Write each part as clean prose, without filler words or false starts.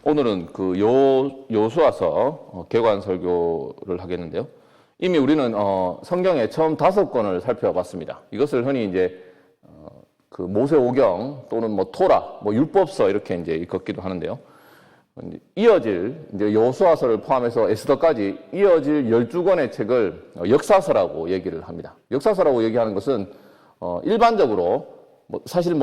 오늘은 그 여호수아서 개관 설교를 하겠는데요. 이미 우리는 성경의 처음 5권을 살펴봤습니다. 이것을 흔히 이제 그 모세오경 또는 뭐 토라, 뭐 율법서 이렇게 이제 읽었기도 하는데요. 이어질 이제 여호수아서를 포함해서 에스더까지 이어질 12권의 책을 역사서라고 얘기를 합니다. 역사서라고 얘기하는 것은 일반적으로 사실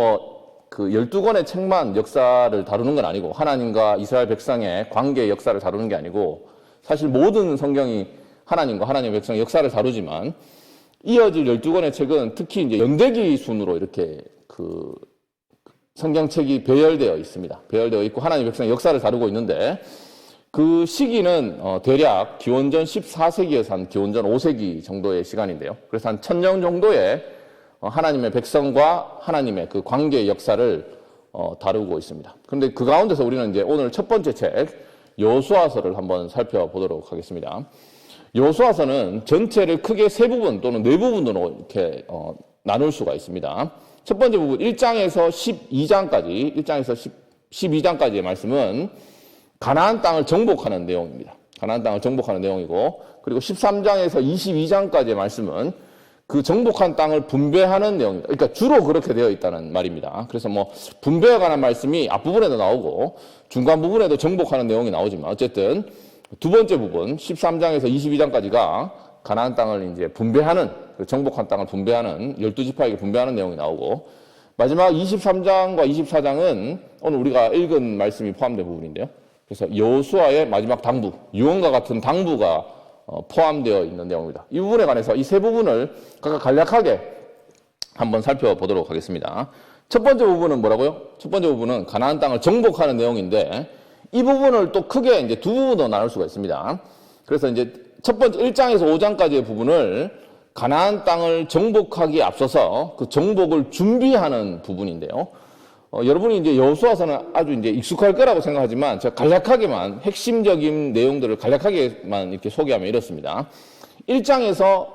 그 12권의 책만 역사를 다루는 건 아니고, 하나님과 이스라엘 백성의 관계의 역사를 다루는 게 아니고, 사실 모든 성경이 하나님과 하나님의 백성의 역사를 다루지만, 이어질 12권의 책은 특히 이제 연대기 순으로 이렇게 그 성경책이 배열되어 있습니다. 배열되어 있고 하나님의 백성의 역사를 다루고 있는데, 그 시기는 대략 기원전 14세기에서 한 기원전 5세기 정도의 시간인데요. 그래서 한 1000년 정도의 하나님의 백성과 하나님의 그 관계의 역사를 다루고 있습니다. 그런데 그 가운데서 우리는 이제 오늘 첫 번째 책 여호수아서를 한번 살펴보도록 하겠습니다. 여호수아서는 전체를 크게 3부분 또는 4부분으로 이렇게 나눌 수가 있습니다. 첫 번째 부분 1장에서 12장까지, 1장에서 12장까지의 말씀은 가나안 땅을 정복하는 내용입니다. 가나안 땅을 정복하는 내용이고, 그리고 13장에서 22장까지의 말씀은 그 정복한 땅을 분배하는 내용입니다. 그러니까 주로 그렇게 되어 있다는 말입니다. 그래서 분배에 관한 말씀이 앞부분에도 나오고 중간 부분에도 정복하는 내용이 나오지만, 어쨌든 두 번째 부분 13장에서 22장까지가 가나안 땅을 이제 분배하는, 정복한 땅을 분배하는 12지파에게 분배하는 내용이 나오고, 마지막 23장과 24장은 오늘 우리가 읽은 말씀이 포함된 부분인데요. 그래서 여호수아의 마지막 당부, 유언과 같은 당부가 포함되어 있는 내용입니다. 이 부분에 관해서 이 3부분을 각각 간략하게 한번 살펴보도록 하겠습니다. 첫 번째 부분은 뭐라고요? 첫 번째 부분은 가나안 땅을 정복하는 내용인데, 이 부분을 또 크게 이제 2부분으로 나눌 수가 있습니다. 그래서 이제 첫 번째 1장에서 5장까지의 부분을 가나안 땅을 정복하기에 앞서서 그 정복을 준비하는 부분인데요. 여러분이 이제 여호수아서는 아주 이제 익숙할 거라고 생각하지만, 제가 간략하게만, 핵심적인 내용들을 간략하게만 이렇게 소개하면 이렇습니다. 1장에서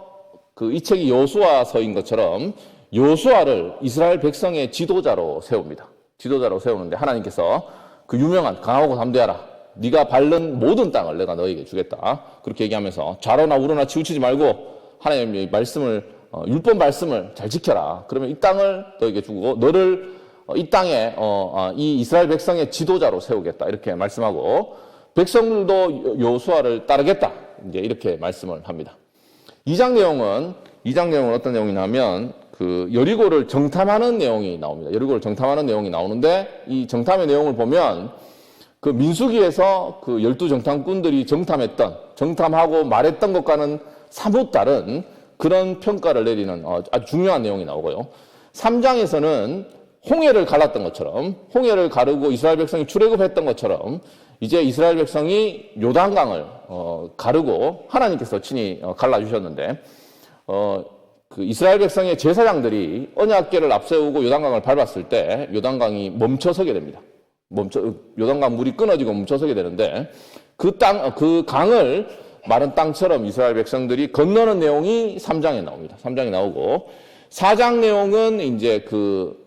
이 책이 여호수아서인 것처럼 여호수아를 이스라엘 백성의 지도자로 세웁니다. 지도자로 세우는데, 하나님께서 그 유명한 강하고 담대하라, 네가 밟는 모든 땅을 내가 너에게 주겠다, 그렇게 얘기하면서 좌로나 우로나 치우치지 말고 하나님의 말씀을, 율법 말씀을 잘 지켜라. 그러면 이 땅을 너에게 주고 너를 이 땅에 이 이스라엘 백성의 지도자로 세우겠다, 이렇게 말씀하고, 백성들도 여호수아를 따르겠다, 이제 이렇게 말씀을 합니다. 2장 내용은 어떤 내용이냐면 그 여리고를 정탐하는 내용이 나옵니다. 여리고를 정탐하는 내용이 나오는데, 이 정탐의 내용을 보면 그 민수기에서 그 12정탐꾼들이 정탐하고 말했던 것과는 사뭇 다른 그런 평가를 내리는 아주 중요한 내용이 나오고요. 3장에서는 홍해를 갈랐던 것처럼, 홍해를 가르고 이스라엘 백성이 출애굽했던 것처럼 이제 이스라엘 백성이 요단강을 가르고 하나님께서 친히 갈라주셨는데, 그 이스라엘 백성의 제사장들이 언약궤를 앞세우고 요단강을 밟았을 때 요단강이 멈춰서게 됩니다. 요단강 물이 끊어지고 멈춰서게 되는데, 그 강을 마른 땅처럼 이스라엘 백성들이 건너는 내용이 3장에 나옵니다. 3장에 나오고, 4장 내용은 이제 그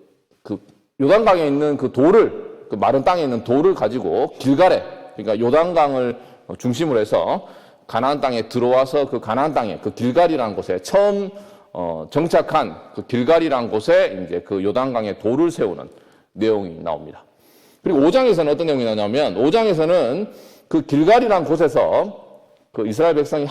요단강에 있는 그 마른 땅에 있는 돌을 가지고 길갈에, 그러니까 요단강을 중심으로 해서 가나안 땅에 들어와서 그 가나안 땅에 그 길갈이라는 곳에 처음 정착한 그 길갈이라는 곳에 이제 그 요단강에 돌을 세우는 내용이 나옵니다. 그리고 5장에서는 어떤 내용이 나오냐면, 5장에서는 그 길갈이라는 곳에서 그 이스라엘 백성이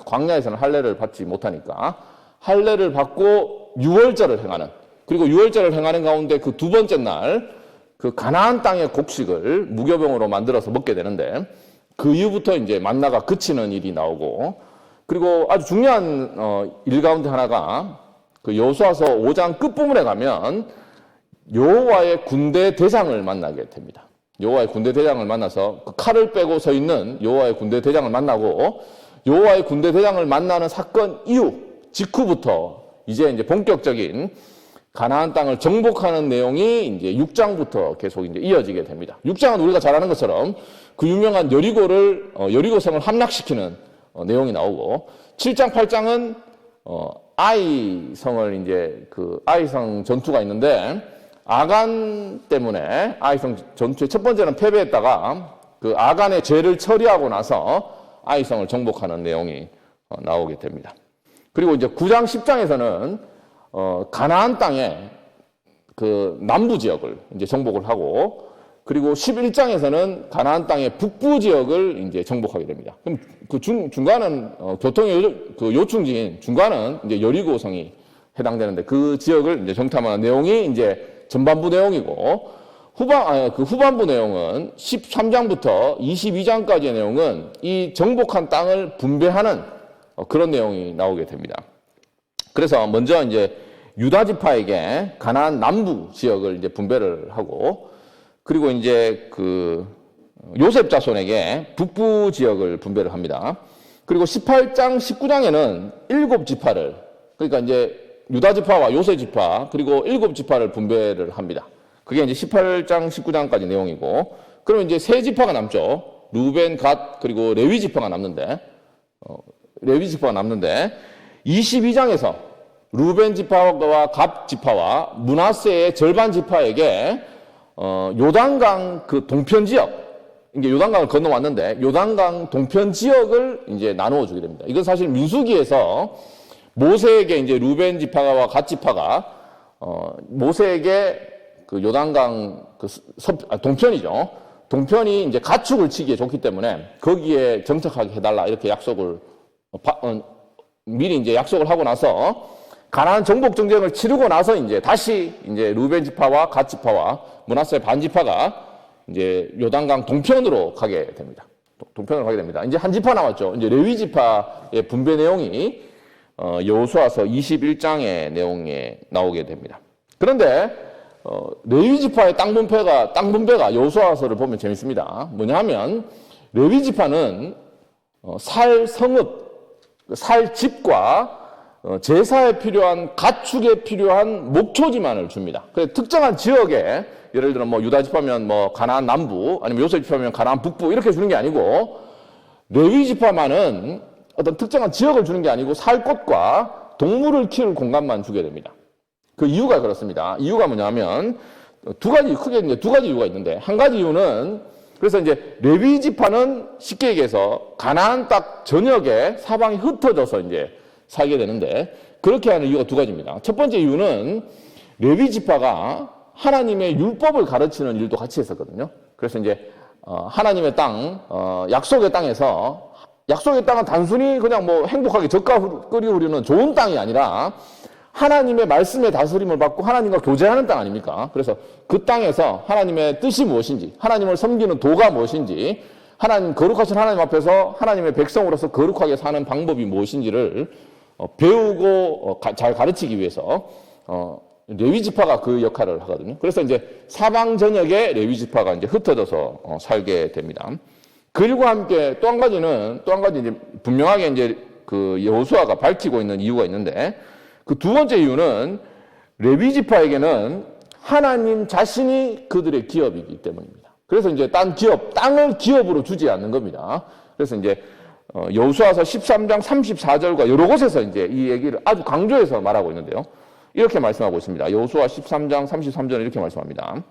광야에서는 할례를 받지 못하니까 할례를 받고 유월절을 행하는, 그리고 유월절을 행하는 가운데 그 두 번째 날 그 가나안 땅의 곡식을 무교병으로 만들어서 먹게 되는데, 그 이후부터 이제 만나가 그치는 일이 나오고, 그리고 아주 중요한 일 가운데 하나가 그 여호수아서 5장 끝부분에 가면 여호와의 군대 대장을 만나게 됩니다. 여호와의 군대 대장을 만나서 그 칼을 빼고 서 있는 여호와의 군대 대장을 만나고, 여호와의 군대 대장을 만나는 사건 이후 직후부터 이제 본격적인 가나안 땅을 정복하는 내용이 이제 6장부터 계속 이제 이어지게 됩니다. 6장은 우리가 잘 아는 것처럼 그 유명한 여리고성을 함락시키는 내용이 나오고, 7장, 8장은 아이성을 이제 그 아이성 전투가 있는데, 아간 때문에 아이성 전투의 첫 번째는 패배했다가 그 아간의 죄를 처리하고 나서 아이성을 정복하는 내용이 나오게 됩니다. 그리고 이제 9장 10장에서는 가나안 땅의 그 남부 지역을 이제 정복을 하고, 그리고 11장에서는 가나안 땅의 북부 지역을 이제 정복하게 됩니다. 그럼 그 중간은 교통의 그 요충지인 중간은 이제 여리고성이 해당되는데 그 지역을 이제 정탐하는 내용이 이제 전반부 내용이고, 그 후반부 내용은 13장부터 22장까지의 내용은 이 정복한 땅을 분배하는 그런 내용이 나오게 됩니다. 그래서 먼저 이제 유다 지파에게 가나안 남부 지역을 이제 분배를 하고, 그리고 이제 그 요셉 자손에게 북부 지역을 분배를 합니다. 그리고 18장, 19장에는 7지파를, 그러니까 이제 유다 지파와 요셉 지파, 그리고 7지파를 분배를 합니다. 그게 이제 18장, 19장까지 내용이고, 그러면 이제 세 지파가 남죠. 루벤, 갓, 그리고 레위 지파가 남는데, 22장에서 루벤 지파와 갓 지파와 므낫세의 절반 지파에게 요단강 그 동편 지역, 이게 요단강을 건너왔는데 요단강 동편 지역을 이제 나누어 주게 됩니다. 이건 사실 민수기에서 모세에게 이제 루벤 지파와 갓 지파가 모세에게 그 요단강 동편이죠. 동편이 이제 가축을 치기에 좋기 때문에 거기에 정착하게 해달라 이렇게 약속을 미리 이제 약속을 하고 나서 가나안 정복 전쟁을 치르고 나서 이제 다시 이제 루벤 지파와 갓 지파와 므낫세 반 지파가 이제 요단강 동편으로 가게 됩니다. 동편으로 가게 됩니다. 이제 한 지파 남았죠. 이제 레위 지파의 분배 내용이 여호수아서 21장의 내용에 나오게 됩니다. 그런데 레위 지파의 땅 분배가 여호수아서를 보면 재밌습니다. 뭐냐면 레위 지파는 살 성읍, 살 집과 제사에 필요한 가축에 필요한 목초지만을 줍니다. 그래서 특정한 지역에 예를 들어 뭐 유다 지파면 뭐 가나안 남부, 아니면 요셉 지파면 가나안 북부 이렇게 주는 게 아니고, 레위 지파만은 어떤 특정한 지역을 주는 게 아니고 살 곳과 동물을 키울 공간만 주게 됩니다. 그 이유가 그렇습니다. 이유가 뭐냐면 크게 이제 두 가지 이유가 있는데, 한 가지 이유는 그래서 이제 레위 지파는 쉽게 얘기해서 가나안 땅 전역에 사방이 흩어져서 이제 살게 되는데, 그렇게 하는 이유가 두 가지입니다. 첫 번째 이유는 레위 지파가 하나님의 율법을 가르치는 일도 같이 했었거든요. 그래서 이제 하나님의 땅, 약속의 땅에서, 약속의 땅은 단순히 그냥 뭐 행복하게 젓가 끓이 우리는 좋은 땅이 아니라 하나님의 말씀의 다스림을 받고 하나님과 교제하는 땅 아닙니까? 그래서 그 땅에서 하나님의 뜻이 무엇인지, 하나님을 섬기는 도가 무엇인지, 거룩하신 하나님 앞에서 하나님의 백성으로서 거룩하게 사는 방법이 무엇인지를 배우고 잘 가르치기 위해서 레위 지파가 그 역할을 하거든요. 그래서 이제 사방 전역에 레위 지파가 이제 흩어져서 살게 됩니다. 그리고 함께 또 한 가지 이제 분명하게 이제 그 여호수아가 밝히고 있는 이유가 있는데, 그 두 번째 이유는 레위 지파에게는 하나님 자신이 그들의 기업이기 때문입니다. 그래서 이제 땅을 기업으로 주지 않는 겁니다. 그래서 이제 여호수아서 13장 34절과 여러 곳에서 이제 이 얘기를 아주 강조해서 말하고 있는데요. 이렇게 말씀하고 있습니다. 여호수아 13장 33절에 이렇게 말씀합니다.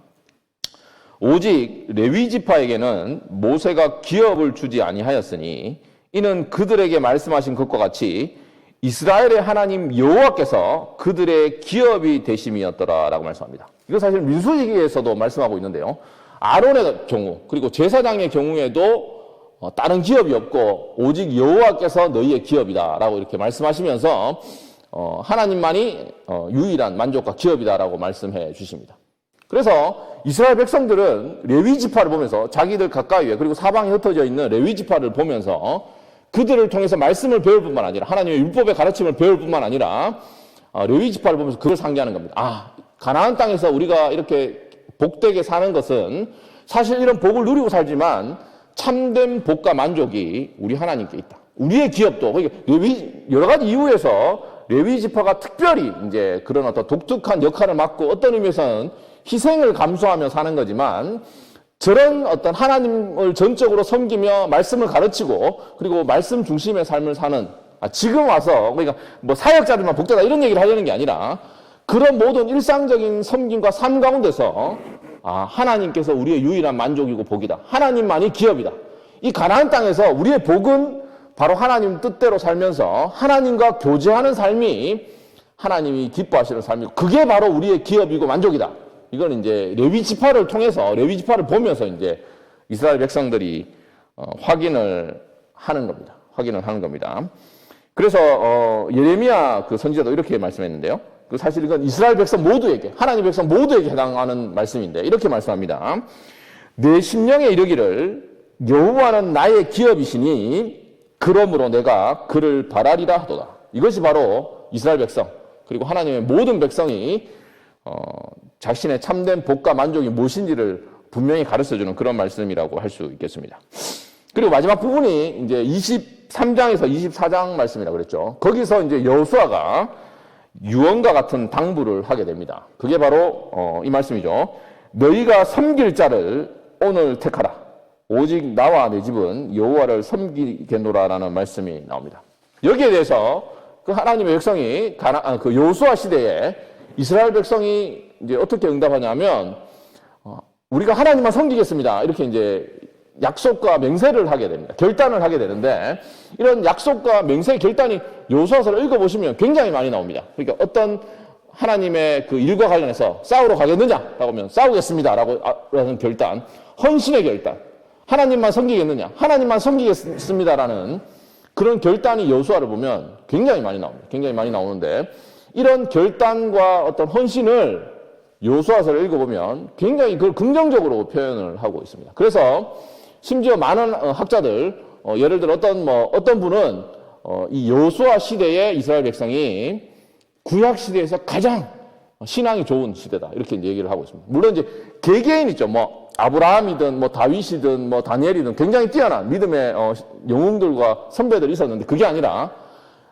오직 레위 지파에게는 모세가 기업을 주지 아니하였으니 이는 그들에게 말씀하신 것과 같이 이스라엘의 하나님 여호와께서 그들의 기업이 되심이었더라라고 말씀합니다. 이거 사실 민수기에서도 말씀하고 있는데요. 아론의 경우, 그리고 제사장의 경우에도 다른 기업이 없고 오직 여호와께서 너희의 기업이다라고 이렇게 말씀하시면서 하나님만이 유일한 만족과 기업이다라고 말씀해 주십니다. 그래서 이스라엘 백성들은 레위 지파를 보면서 자기들 가까이에, 그리고 사방에 흩어져 있는 레위 지파를 보면서 그들을 통해서 말씀을 배울 뿐만 아니라 하나님의 율법의 가르침을 배울 뿐만 아니라 레위 지파를 보면서 그걸 상기하는 겁니다. 가나안 땅에서 우리가 이렇게 복되게 사는 것은 사실 이런 복을 누리고 살지만 참된 복과 만족이 우리 하나님께 있다. 우리의 기업도, 여러 가지 이유에서 레위 지파가 특별히 이제 그런 어떤 독특한 역할을 맡고 어떤 의미에서는 희생을 감수하며 사는 거지만, 저런 어떤 하나님을 전적으로 섬기며 말씀을 가르치고 그리고 말씀 중심의 삶을 사는, 지금 와서 그러니까 뭐 사역자들만 복되다 이런 얘기를 하려는 게 아니라 그런 모든 일상적인 섬김과 삶 가운데서 하나님께서 우리의 유일한 만족이고 복이다. 하나님만이 기업이다. 이 가나안 땅에서 우리의 복은 바로 하나님 뜻대로 살면서 하나님과 교제하는 삶이 하나님이 기뻐하시는 삶이고 그게 바로 우리의 기업이고 만족이다. 이건 이제 레위 지파를 통해서 레위 지파를 보면서 이제 이스라엘 백성들이 확인을 하는 겁니다. 확인을 하는 겁니다. 그래서 예레미야 그 선지자도 이렇게 말씀했는데요. 사실 이건 이스라엘 백성 모두에게 하나님 백성 모두에게 해당하는 말씀인데 이렇게 말씀합니다. 내 심령에 이르기를 여호와는 나의 기업이시니 그러므로 내가 그를 바라리라 하도다. 이것이 바로 이스라엘 백성 그리고 하나님의 모든 백성이 자신의 참된 복과 만족이 무엇인지를 분명히 가르쳐주는 그런 말씀이라고 할 수 있겠습니다. 그리고 마지막 부분이 이제 23장에서 24장 말씀이라고 그랬죠. 거기서 이제 여호수아가 유언과 같은 당부를 하게 됩니다. 그게 바로 이 말씀이죠. 너희가 섬길 자를 오늘 택하라. 오직 나와 내 집은 여호와를 섬기겠노라라는 말씀이 나옵니다. 여기에 대해서 그 하나님의 백성이 그 여호수아 시대에 이스라엘 백성이 이제 어떻게 응답하냐면 우리가 하나님만 섬기겠습니다. 이렇게 이제 약속과 맹세를 하게 됩니다. 결단을 하게 되는데 이런 약속과 맹세 결단이 여호수아서를 읽어보시면 굉장히 많이 나옵니다. 그러니까 어떤 하나님의 그 일과 관련해서 싸우러 가겠느냐라고 하면 싸우겠습니다라고 하는 결단, 헌신의 결단, 하나님만 섬기겠느냐, 하나님만 섬기겠습니다라는 그런 결단이 여호수아를 보면 굉장히 많이 나옵니다. 굉장히 많이 나오는데 이런 결단과 어떤 헌신을 여호수아서를 읽어보면 굉장히 그걸 긍정적으로 표현을 하고 있습니다. 그래서 심지어 많은 학자들, 예를 들어 어떤 분은 이 여호수아 시대의 이스라엘 백성이 구약 시대에서 가장 신앙이 좋은 시대다 이렇게 이제 얘기를 하고 있습니다. 물론 이제 개개인 있죠. 아브라함이든 다윗이든 다니엘이든 굉장히 뛰어난 믿음의 영웅들과 선배들이 있었는데 그게 아니라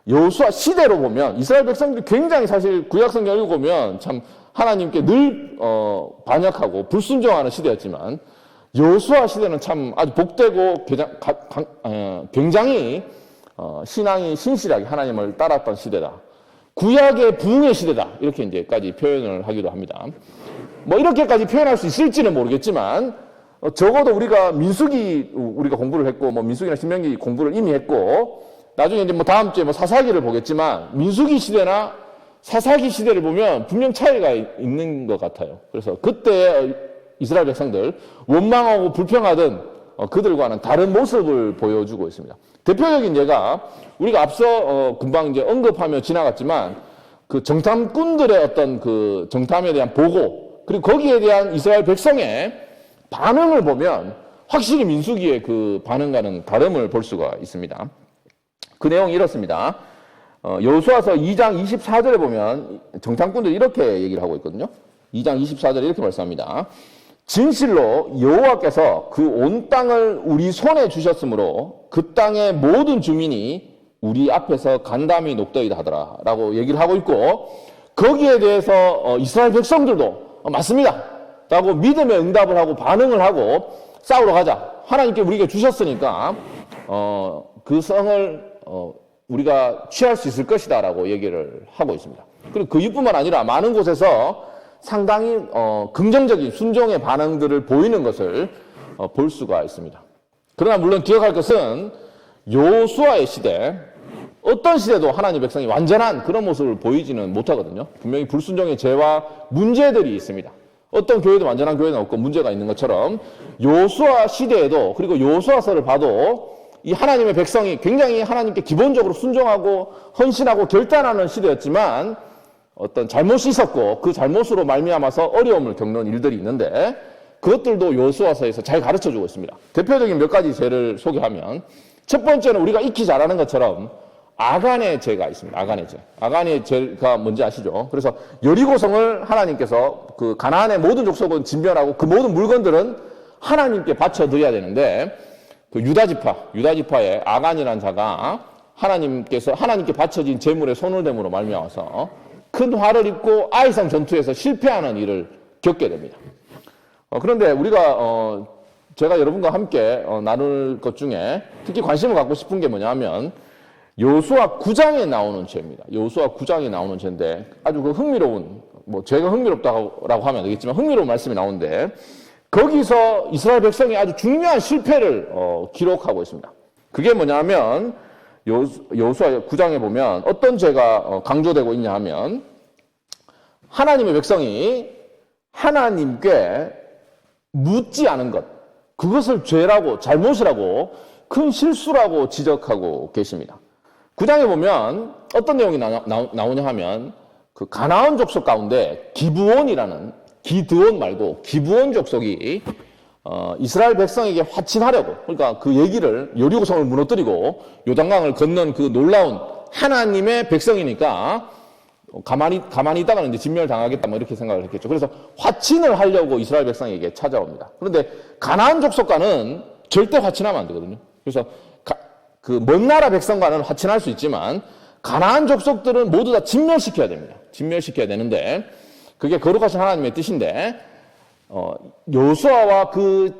여호수아 시대로 보면 이스라엘 백성들이 굉장히 사실 구약 성경 읽어보면 참 하나님께 늘 반역하고 불순종하는 시대였지만 여호수아 시대는 참 아주 복되고 굉장히 신앙이 신실하게 하나님을 따랐던 시대다. 구약의 부흥의 시대다. 이렇게 이제까지 표현을 하기도 합니다. 이렇게까지 표현할 수 있을지는 모르겠지만 적어도 우리가 민수기 우리가 공부를 했고 민수기나 신명기 공부를 이미 했고 나중에 이제 다음 주에 사사기를 보겠지만 민수기 시대나 사사기 시대를 보면 분명 차이가 있는 것 같아요. 그래서 그때 이스라엘 백성들 원망하고 불평하던 그들과는 다른 모습을 보여주고 있습니다. 대표적인 예가 우리가 앞서 금방 이제 언급하며 지나갔지만 그 정탐꾼들의 어떤 그 정탐에 대한 보고 그리고 거기에 대한 이스라엘 백성의 반응을 보면 확실히 민수기의 그 반응과는 다름을 볼 수가 있습니다. 그 내용이 이렇습니다. 여호수아서 2장 24절에 보면 정탐꾼들이 이렇게 얘기를 하고 있거든요. 2장 24절에 이렇게 말씀합니다. 진실로 여호와께서 그 온 땅을 우리 손에 주셨으므로 그 땅의 모든 주민이 우리 앞에서 간담이 녹더이다 하더라 라고 얘기를 하고 있고 거기에 대해서 이스라엘 백성들도 맞습니다 라고 믿음의 응답을 하고 반응을 하고 싸우러 가자. 하나님께 우리에게 주셨으니까 그 성을 우리가 취할 수 있을 것이다 라고 얘기를 하고 있습니다. 그리고 그 이뿐만 아니라 많은 곳에서 상당히 긍정적인 순종의 반응들을 보이는 것을 볼 수가 있습니다. 그러나 물론 기억할 것은 여호수아의 시대 어떤 시대도 하나님의 백성이 완전한 그런 모습을 보이지는 못하거든요. 분명히 불순종의 죄와 문제들이 있습니다. 어떤 교회도 완전한 교회는 없고 문제가 있는 것처럼 여호수아 시대에도 그리고 여호수아서를 봐도 이 하나님의 백성이 굉장히 하나님께 기본적으로 순종하고 헌신하고 결단하는 시대였지만 어떤 잘못이 있었고 그 잘못으로 말미암아서 어려움을 겪는 일들이 있는데 그것들도 여호수아서에서 잘 가르쳐주고 있습니다. 대표적인 몇 가지 죄를 소개하면 첫 번째는 우리가 익히 잘 아는 것처럼 아간의 죄가 있습니다. 아간의 죄. 아간의 죄가 뭔지 아시죠? 그래서 여리고성을 하나님께서 그 가나안의 모든 족속은 진멸하고 그 모든 물건들은 하나님께 바쳐드려야 되는데 그 유다지파의 아간이라는 자가 하나님께 바쳐진 재물에 손을 댐으로 말미암아서 큰 화를 입고 아이성 전투에서 실패하는 일을 겪게 됩니다. 그런데 우리가 제가 여러분과 함께 나눌 것 중에 특히 관심을 갖고 싶은 게 뭐냐면 여호수아 9장에 나오는 죄입니다. 여호수아 9장에 나오는 죄인데 아주 그 흥미로운, 뭐 제가 흥미롭다고 하면 되겠지만 흥미로운 말씀이 나오는데 거기서 이스라엘 백성이 아주 중요한 실패를 기록하고 있습니다. 그게 뭐냐면 여호수아 9장에 보면 어떤 죄가 강조되고 있냐 하면 하나님의 백성이 하나님께 묻지 않은 것, 그것을 죄라고, 잘못이라고, 큰 실수라고 지적하고 계십니다. 9장에 보면 어떤 내용이 나오냐 하면 그 가나안 족속 가운데 기브온이라는, 기드온 말고 기브온 족속이 이스라엘 백성에게 화친하려고, 그러니까 그 얘기를, 여리고성을 무너뜨리고 요단강을 건넌 그 놀라운 하나님의 백성이니까 가만히 있다가는 이제 진멸당하겠다, 뭐 이렇게 생각을 했겠죠. 그래서 화친을 하려고 이스라엘 백성에게 찾아옵니다. 그런데 가나안 족속과는 절대 화친하면 안 되거든요. 그래서 그 먼 나라 백성과는 화친할 수 있지만 가나안 족속들은 모두 다 진멸시켜야 됩니다. 진멸시켜야 되는데 그게 거룩하신 하나님의 뜻인데 여호수아와 그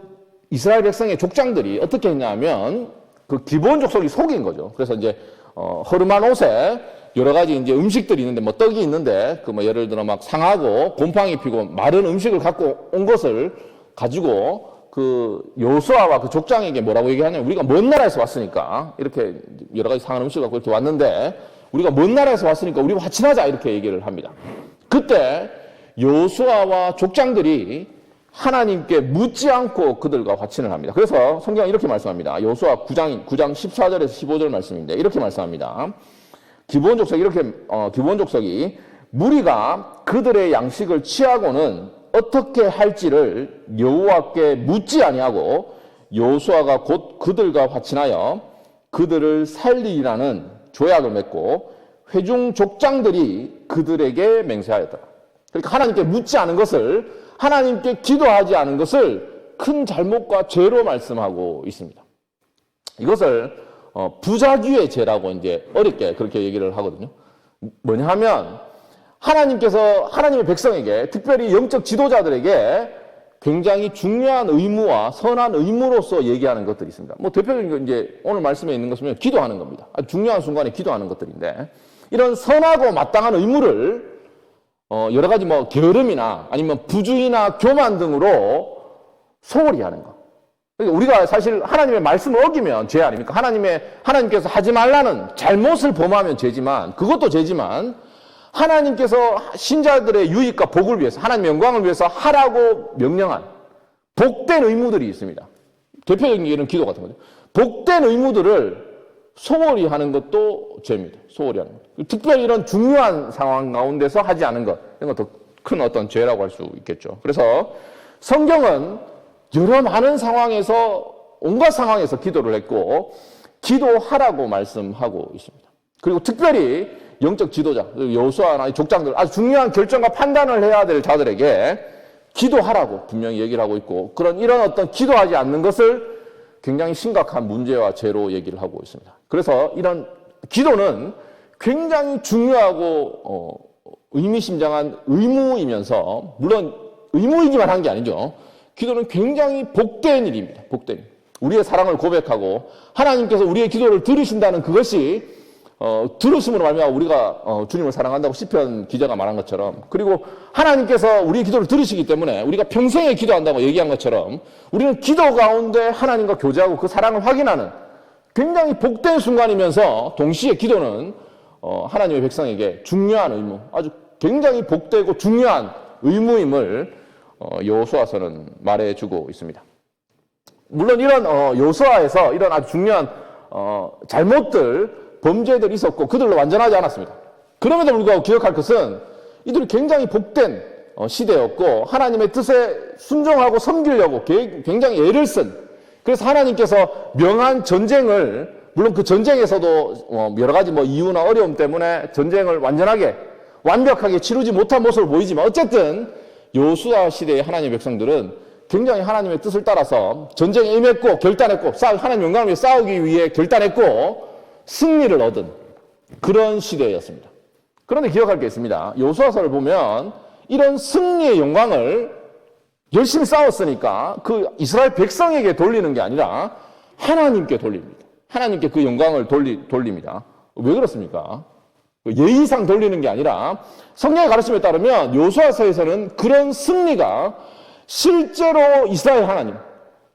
이스라엘 백성의 족장들이 어떻게 했냐면 그 기브온 족속이 속인 거죠. 그래서 이제 허름한 옷에 여러 가지 이제 음식들이 있는데 뭐 떡이 있는데 그 뭐 예를 들어 막 상하고 곰팡이 피고 마른 음식을 갖고 온 것을 가지고 그 여호수아와 그 족장에게 뭐라고 얘기하냐면 우리가 먼 나라에서 왔으니까 이렇게 여러 가지 상한 음식을 갖고 이렇게 왔는데 우리가 먼 나라에서 왔으니까 우리가 화친하자 이렇게 얘기를 합니다. 그때 여호수아와 족장들이 하나님께 묻지 않고 그들과 화친을 합니다. 그래서 성경은 이렇게 말씀합니다. 여호수아 9장 14절에서 15절 말씀인데 이렇게 말씀합니다. 기브온 족속이 무리가 그들의 양식을 취하고는 어떻게 할지를 여호와께 묻지 아니하고 여호수아가 곧 그들과 화친하여 그들을 살리라는 조약을 맺고 회중 족장들이 그들에게 맹세하였더라. 그러니까 하나님께 묻지 않은 것을, 하나님께 기도하지 않은 것을 큰 잘못과 죄로 말씀하고 있습니다. 이것을 부자귀의 죄라고 이제 어렵게 그렇게 얘기를 하거든요. 뭐냐 하면 하나님께서 하나님의 백성에게, 특별히 영적 지도자들에게 굉장히 중요한 의무와 선한 의무로서 얘기하는 것들이 있습니다. 뭐 대표적인 이제 오늘 말씀에 있는 것은 기도하는 겁니다. 아주 중요한 순간에 기도하는 것들인데 이런 선하고 마땅한 의무를 여러 가지 뭐 게으름이나 아니면 부주의나 교만 등으로 소홀히 하는 것. 그러니까 우리가 사실 하나님의 말씀을 어기면 죄 아닙니까? 하나님께서 하지 말라는 잘못을 범하면 죄지만, 그것도 죄지만, 하나님께서 신자들의 유익과 복을 위해서, 하나님의 영광을 위해서 하라고 명령한 복된 의무들이 있습니다. 대표적인 예는 기도 같은 거죠. 복된 의무들을 소홀히 하는 것도 죄입니다. 소홀히 하는 것. 특별히 이런 중요한 상황 가운데서 하지 않은 것, 이런 것도 큰 어떤 죄라고 할 수 있겠죠. 그래서 성경은 여러 많은 상황에서, 온갖 상황에서 기도를 했고 기도하라고 말씀하고 있습니다. 그리고 특별히 영적 지도자, 여호수아나 족장들, 아주 중요한 결정과 판단을 해야 될 자들에게 기도하라고 분명히 얘기를 하고 있고, 이런 어떤 기도하지 않는 것을 굉장히 심각한 문제와 죄로 얘기를 하고 있습니다. 그래서 이런 기도는 굉장히 중요하고 의미심장한 의무이면서, 물론 의무이기만 한 게 아니죠. 기도는 굉장히 복된 일입니다. 복된 일. 우리의 사랑을 고백하고 하나님께서 우리의 기도를 들으신다는 그것이 들으심으로 말미암아 우리가 주님을 사랑한다고 시편 기자가 말한 것처럼, 그리고 하나님께서 우리의 기도를 들으시기 때문에 우리가 평생에 기도한다고 얘기한 것처럼 우리는 기도 가운데 하나님과 교제하고 그 사랑을 확인하는 굉장히 복된 순간이면서 동시에 기도는 하나님의 백성에게 중요한 의무, 아주 굉장히 복되고 중요한 의무임을 여호수아서는 말해주고 있습니다. 물론 이런 여호수아에서 이런 아주 중요한 잘못들, 범죄들이 있었고 그들로 완전하지 않았습니다. 그럼에도 불구하고 기억할 것은 이들이 굉장히 복된 시대였고 하나님의 뜻에 순종하고 섬기려고 굉장히 애를 쓴, 그래서 하나님께서 명한 전쟁을, 물론 그 전쟁에서도 여러 가지 뭐 이유나 어려움 때문에 전쟁을 완벽하게 치르지 못한 모습을 보이지만 어쨌든 여호수아 시대의 하나님의 백성들은 굉장히 하나님의 뜻을 따라서 전쟁에 임했고 결단했고 하나님 영광을 위해 싸우기 위해 결단했고 승리를 얻은 그런 시대였습니다. 그런데 기억할 게 있습니다. 여호수아서를 보면 이런 승리의 영광을 열심히 싸웠으니까 그 이스라엘 백성에게 돌리는 게 아니라 하나님께 돌립니다. 하나님께 그 영광을 돌립니다. 왜 그렇습니까? 예의상 돌리는 게 아니라 성경의 가르침에 따르면 여호수아서에서는 그런 승리가 실제로 이스라엘 하나님,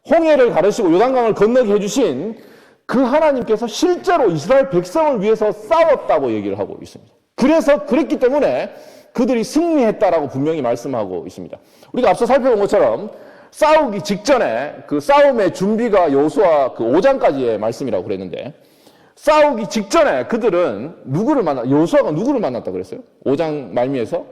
홍해를 가르시고 요단강을 건너게 해주신 그 하나님께서 실제로 이스라엘 백성을 위해서 싸웠다고 얘기를 하고 있습니다. 그래서 그랬기 때문에 그들이 승리했다라고 분명히 말씀하고 있습니다. 우리가 앞서 살펴본 것처럼 싸우기 직전에 그 싸움의 준비가 여호수아 그 5장까지의 말씀이라고 그랬는데, 싸우기 직전에 그들은 여호수아가 누구를 만났다 그랬어요? 5장 말미에서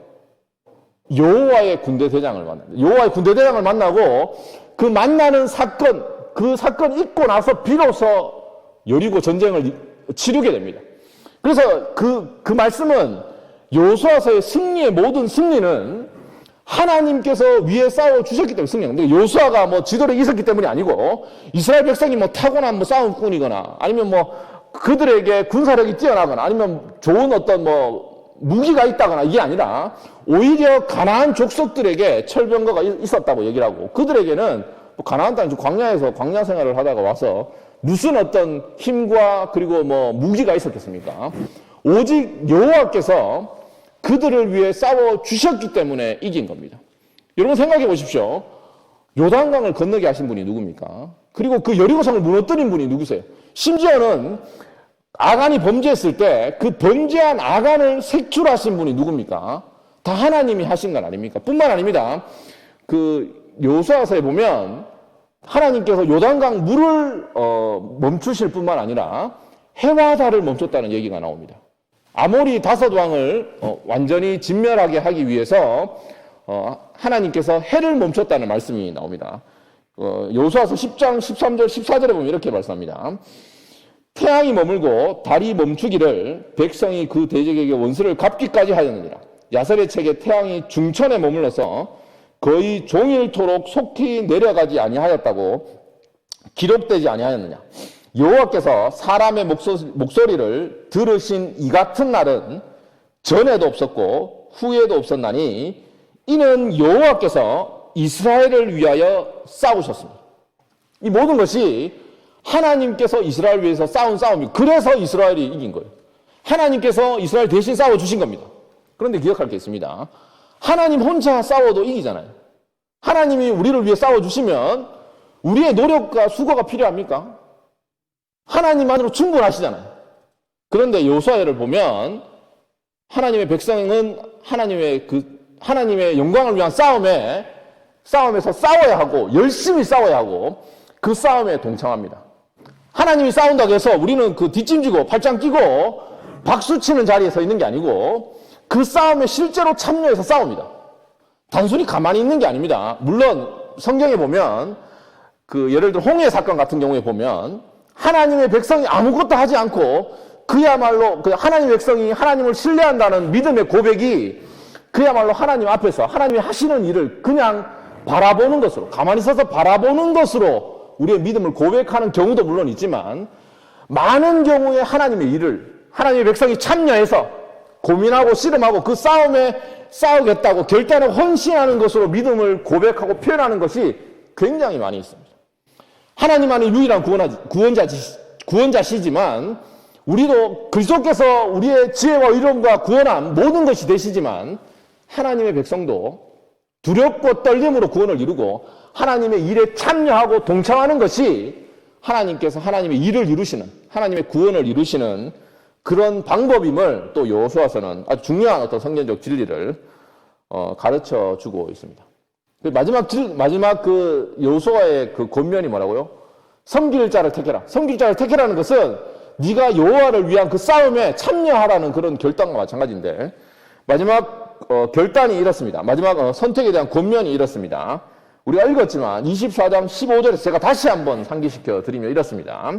여호와의 군대 대장을 만납니다. 여호와의 군대 대장을 만나고 그 만나는 사건, 그 사건 있고 나서 비로소 여리고 전쟁을 치르게 됩니다. 그래서 그 말씀은 여호수아서의 승리의 모든 승리는 하나님께서 위에 싸워 주셨기 때문에 승리합니다. 여호수아가 뭐 지도력이 있었기 때문이 아니고 이스라엘 백성이 뭐 타고난 싸움꾼이거나 아니면 그들에게 군사력이 뛰어나거나 아니면 좋은 어떤 무기가 있다거나 이게 아니라 오히려 가나안 족속들에게 철병거가 있었다고 얘기를 하고, 그들에게는 가나안 땅 광야에서 광야 생활을 하다가 와서 무슨 어떤 힘과 그리고 무기가 있었겠습니까? 오직 여호와께서 그들을 위해 싸워 주셨기 때문에 이긴 겁니다. 여러분 생각해 보십시오. 요단강을 건너게 하신 분이 누굽니까? 그리고 그 여리고성을 무너뜨린 분이 누구세요? 심지어는 아간이 범죄했을 때 그 범죄한 아간을 색출하신 분이 누굽니까? 다 하나님이 하신 건 아닙니까? 뿐만 아닙니다. 그 여호수아서에 보면 하나님께서 요단강 물을 멈추실 뿐만 아니라 해와 달을 멈췄다는 얘기가 나옵니다. 아모리 5왕을 완전히 진멸하게 하기 위해서 하나님께서 해를 멈췄다는 말씀이 나옵니다. 여호수아서 10장 13절 14절에 보면 이렇게 말씀합니다. 태양이 머물고 달이 멈추기를 백성이 그 대적에게 원수를 갚기까지 하였느니라. 야설의 책에 태양이 중천에 머물러서 거의 종일토록 속히 내려가지 아니하였다고 기록되지 아니하였느냐. 여호와께서 사람의 목소리를 들으신 이 같은 날은 전에도 없었고 후에도 없었나니 이는 여호와께서 이스라엘을 위하여 싸우셨습니다. 이 모든 것이 하나님께서 이스라엘 위해서 싸운 싸움이고, 그래서 이스라엘이 이긴 거예요. 하나님께서 이스라엘 대신 싸워주신 겁니다. 그런데 기억할 게 있습니다. 하나님 혼자 싸워도 이기잖아요. 하나님이 우리를 위해 싸워주시면 우리의 노력과 수고가 필요합니까? 하나님만으로 충분하시잖아요. 그런데 여호수아를 보면 하나님의 백성은 하나님의 영광을 위한 싸움에서 싸워야 하고 열심히 싸워야 하고 그 싸움에 동참합니다. 하나님이 싸운다고 해서 우리는 그 뒷짐지고 팔짱 끼고 박수치는 자리에 서 있는 게 아니고 그 싸움에 실제로 참여해서 싸웁니다. 단순히 가만히 있는 게 아닙니다. 물론 성경에 보면 예를 들어 홍해 사건 같은 경우에 보면 하나님의 백성이 아무것도 하지 않고 그야말로 하나님의 백성이 하나님을 신뢰한다는 믿음의 고백이 그야말로 하나님 앞에서 하나님이 하시는 일을 그냥 바라보는 것으로, 가만히 서서 바라보는 것으로 우리의 믿음을 고백하는 경우도 물론 있지만, 많은 경우에 하나님의 일을 하나님의 백성이 참여해서 고민하고 씨름하고 그 싸움에 싸우겠다고 결단하고 헌신하는 것으로 믿음을 고백하고 표현하는 것이 굉장히 많이 있습니다. 하나님만이 유일한 구원자시지만 우리도 그리스도께서 우리의 지혜와 의로움과 구원함 모든 것이 되시지만 하나님의 백성도 두렵고 떨림으로 구원을 이루고 하나님의 일에 참여하고 동참하는 것이 하나님께서 하나님의 일을 이루시는, 하나님의 구원을 이루시는 그런 방법임을 또 여호수아서는 아주 중요한 어떤 성경적 진리를 가르쳐 주고 있습니다. 마지막 그 여호수아의 그 권면이 뭐라고요? 섬길 자를 택해라. 섬길 자를 택해라는 것은 네가 여호와를 위한 그 싸움에 참여하라는 그런 결단과 마찬가지인데, 마지막 결단이 이렇습니다. 마지막 선택에 대한 권면이 이렇습니다. 우리가 읽었지만 24장 15절에서 제가 다시 한번 상기시켜 드리면 이렇습니다.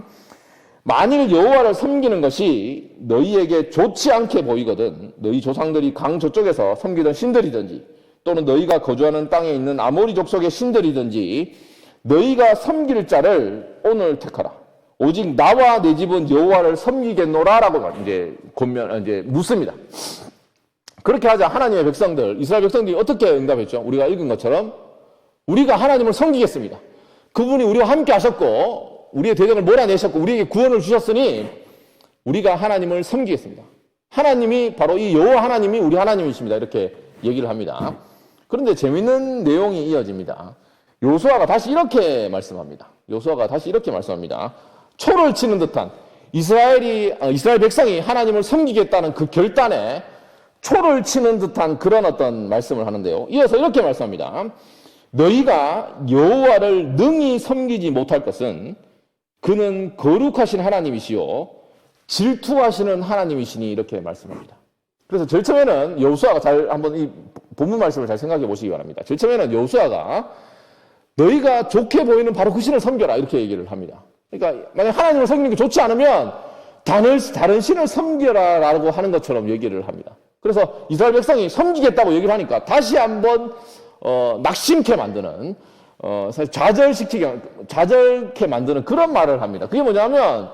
만일 여호와를 섬기는 것이 너희에게 좋지 않게 보이거든 너희 조상들이 강 저쪽에서 섬기던 신들이든지 또는 너희가 거주하는 땅에 있는 아모리 족속의 신들이든지 너희가 섬길 자를 오늘 택하라. 오직 나와 내 집은 여호와를 섬기겠노라라고 이제 묻습니다. 그렇게 하자 하나님의 백성들, 이스라엘 백성들이 어떻게 응답했죠? 우리가 읽은 것처럼 우리가 하나님을 섬기겠습니다. 그분이 우리와 함께 하셨고 우리의 대적을 몰아내셨고 우리에게 구원을 주셨으니 우리가 하나님을 섬기겠습니다. 하나님이 바로 이 여호와 하나님이 우리 하나님이십니다. 이렇게 얘기를 합니다. 그런데 재미있는 내용이 이어집니다. 요수아가 다시 이렇게 말씀합니다. 초를 치는 듯한 이스라엘 백성이 하나님을 섬기겠다는 그 결단에 초를 치는 듯한 그런 어떤 말씀을 하는데요. 이어서 이렇게 말씀합니다. 너희가 여호와를 능히 섬기지 못할 것은 그는 거룩하신 하나님이시요 질투하시는 하나님이시니 이렇게 말씀합니다. 그래서 제일 처음에는 여호수아가 한번 이 본문 말씀을 잘 생각해 보시기 바랍니다. 제일 처음에는 여호수아가 너희가 좋게 보이는 바로 그 신을 섬겨라 이렇게 얘기를 합니다. 그러니까 만약 하나님을 섬기는 게 좋지 않으면 다른 신을 섬겨라라고 하는 것처럼 얘기를 합니다. 그래서 이스라엘 백성이 섬기겠다고 얘기를 하니까 다시 한번 낙심케 만드는 사실 좌절케 만드는 그런 말을 합니다. 그게 뭐냐면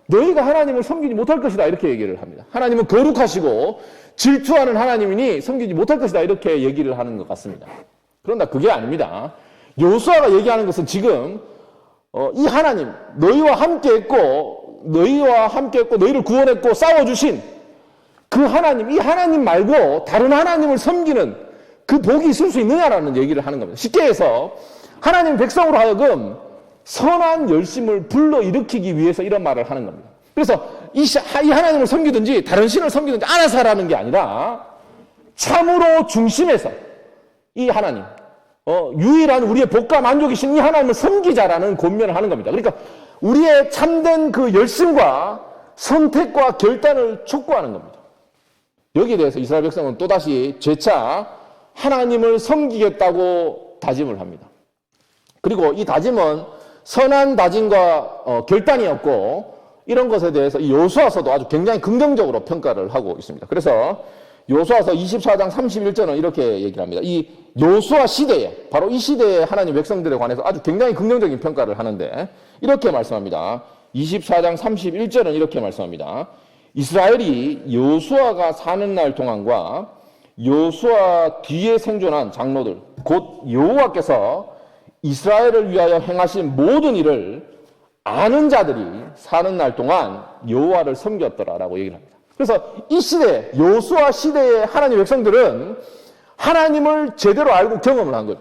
너희가 하나님을 섬기지 못할 것이다 이렇게 얘기를 합니다. 하나님은 거룩하시고 질투하는 하나님이니 섬기지 못할 것이다 이렇게 얘기를 하는 것 같습니다. 그런데 그게 아닙니다. 여호수아가 얘기하는 것은 지금 이 하나님 너희와 함께했고 너희를 구원했고 싸워주신 그 하나님, 이 하나님 말고 다른 하나님을 섬기는 그 복이 있을 수 있느냐라는 얘기를 하는 겁니다. 쉽게 해서 하나님 백성으로 하여금 선한 열심을 불러일으키기 위해서 이런 말을 하는 겁니다. 그래서 이 하나님을 섬기든지 다른 신을 섬기든지 알아서 하라는 게 아니라 참으로 중심에서 이 하나님, 유일한 우리의 복과 만족이신 이 하나님을 섬기자라는 권면을 하는 겁니다. 그러니까 우리의 참된 그 열심과 선택과 결단을 촉구하는 겁니다. 여기에 대해서 이스라엘 백성은 또다시 재차 하나님을 섬기겠다고 다짐을 합니다. 그리고 이 다짐은 선한 다짐과 결단이었고 이런 것에 대해서 이 여호수아서도 아주 굉장히 긍정적으로 평가를 하고 있습니다. 그래서 여호수아서 24장 31절은 이렇게 얘기를 합니다. 이 여호수아 시대에 바로 이 시대의 하나님 백성들에 관해서 아주 굉장히 긍정적인 평가를 하는데 이렇게 말씀합니다. 24장 31절은 이렇게 말씀합니다. 이스라엘이 여호수아가 사는 날 동안과 여호수아 뒤에 생존한 장로들 곧 여호와께서 이스라엘을 위하여 행하신 모든 일을 아는 자들이 사는 날 동안 여호와를 섬겼더라라고 얘기를 합니다. 그래서 이 시대 여호수아 시대의 하나님 백성들은 하나님을 제대로 알고 경험을 한 거죠.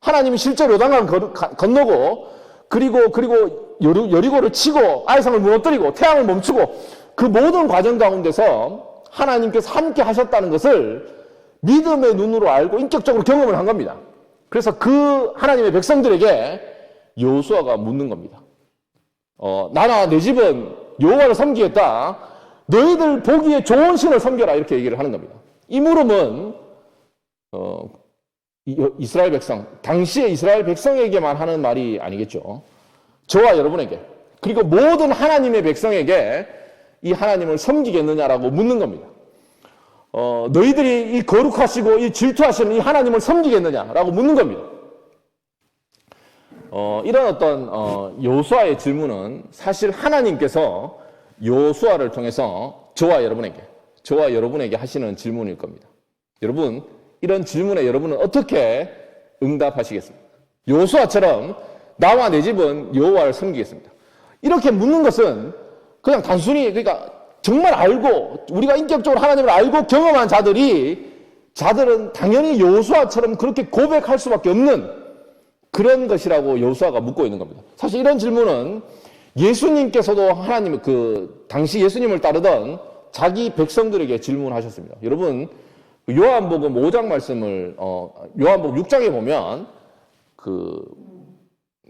하나님이 실제로 요단강을 건너고 그리고 여리고를 치고 아이성을 무너뜨리고 태양을 멈추고 그 모든 과정 가운데서 하나님께서 함께 하셨다는 것을 믿음의 눈으로 알고 인격적으로 경험을 한 겁니다. 그래서 그 하나님의 백성들에게 여호수아가 묻는 겁니다. 나나 내 집은 여호와를 섬기겠다. 너희들 보기에 좋은 신을 섬겨라 이렇게 얘기를 하는 겁니다. 이 물음은 이스라엘 백성, 당시의 이스라엘 백성에게만 하는 말이 아니겠죠. 저와 여러분에게 그리고 모든 하나님의 백성에게 이 하나님을 섬기겠느냐라고 묻는 겁니다. 너희들이 이 거룩하시고 이 질투하시는 이 하나님을 섬기겠느냐라고 묻는 겁니다. 이런 어떤 여호수아의 질문은 사실 하나님께서 여호수아를 통해서 저와 여러분에게 하시는 질문일 겁니다. 여러분, 이런 질문에 여러분은 어떻게 응답하시겠습니까? 여호수아처럼 나와 내 집은 여호와를 섬기겠습니다. 이렇게 묻는 것은 그냥 단순히 그러니까 정말 알고 우리가 인격적으로 하나님을 알고 경험한 자들은 당연히 여호수아처럼 그렇게 고백할 수밖에 없는 그런 것이라고 여호수아가 묻고 있는 겁니다. 사실 이런 질문은 예수님께서도 하나님 당시 예수님을 따르던 자기 백성들에게 질문하셨습니다. 여러분 요한복음 5장 말씀을 요한복음 6장에 보면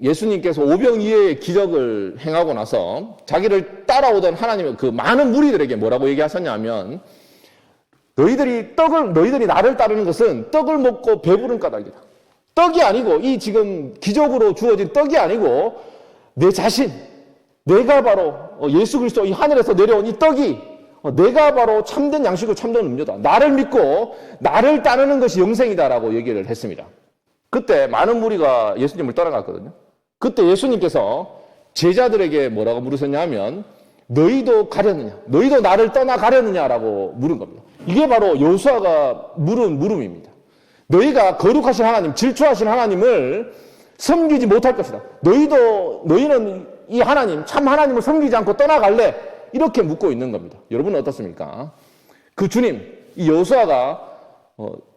예수님께서 오병이어의 기적을 행하고 나서 자기를 따라오던 하나님의 그 많은 무리들에게 뭐라고 얘기하셨냐면 너희들이 나를 따르는 것은 떡을 먹고 배부른 까닭이다. 떡이 아니고 이 지금 기적으로 주어진 떡이 아니고 내 자신, 내가 바로 예수 그리스도 이 하늘에서 내려온 이 떡이 내가 바로 참된 양식이고 참된 음료다. 나를 믿고 나를 따르는 것이 영생이다라고 얘기를 했습니다. 그때 많은 무리가 예수님을 따라갔거든요. 그때 예수님께서 제자들에게 뭐라고 물으셨냐면 너희도 가려느냐? 너희도 나를 떠나 가려느냐라고 물은 겁니다. 이게 바로 여호수아가 물은 물음입니다. 너희가 거룩하신 하나님, 질투하신 하나님을 섬기지 못할 것이다. 너희는 이 하나님, 참 하나님을 섬기지 않고 떠나갈래? 이렇게 묻고 있는 겁니다. 여러분은 어떻습니까? 그 주님, 이 여호수아가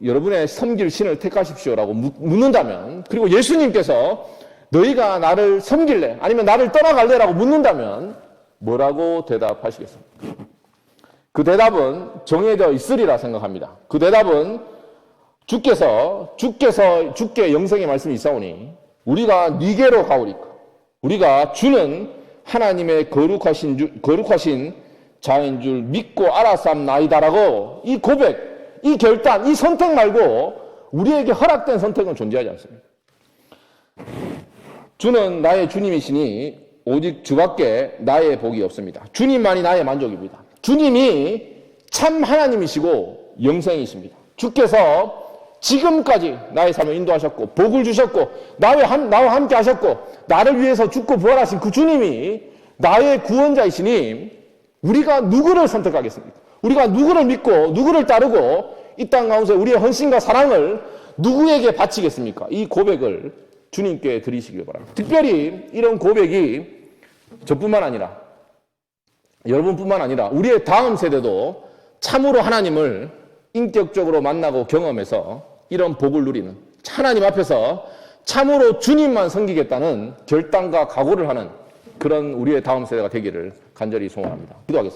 여러분의 섬길 신을 택하십시오라고 묻는다면, 그리고 예수님께서 너희가 나를 섬길래 아니면 나를 떠나갈래라고 묻는다면 뭐라고 대답하시겠습니까? 그 대답은 정해져 있으리라 생각합니다. 그 대답은 주께 영생의 말씀이 있사오니 우리가 니게로 가오리까. 우리가 주는 하나님의 거룩하신 자인 줄 믿고 알았삼나이다라고, 이 고백, 이 결단, 이 선택 말고 우리에게 허락된 선택은 존재하지 않습니다. 주는 나의 주님이시니 오직 주밖에 나의 복이 없습니다. 주님만이 나의 만족입니다. 주님이 참 하나님이시고 영생이십니다. 주께서 지금까지 나의 삶을 인도하셨고 복을 주셨고 나와 함께 하셨고 나를 위해서 죽고 부활하신 그 주님이 나의 구원자이시니 우리가 누구를 선택하겠습니까? 우리가 누구를 믿고 누구를 따르고 이 땅 가운데 우리의 헌신과 사랑을 누구에게 바치겠습니까? 이 고백을 주님께 드리시길 바랍니다. 특별히 이런 고백이 저뿐만 아니라 여러분뿐만 아니라 우리의 다음 세대도 참으로 하나님을 인격적으로 만나고 경험해서 이런 복을 누리는, 하나님 앞에서 참으로 주님만 섬기겠다는 결단과 각오를 하는 그런 우리의 다음 세대가 되기를 간절히 소원합니다. 기도하겠습니다.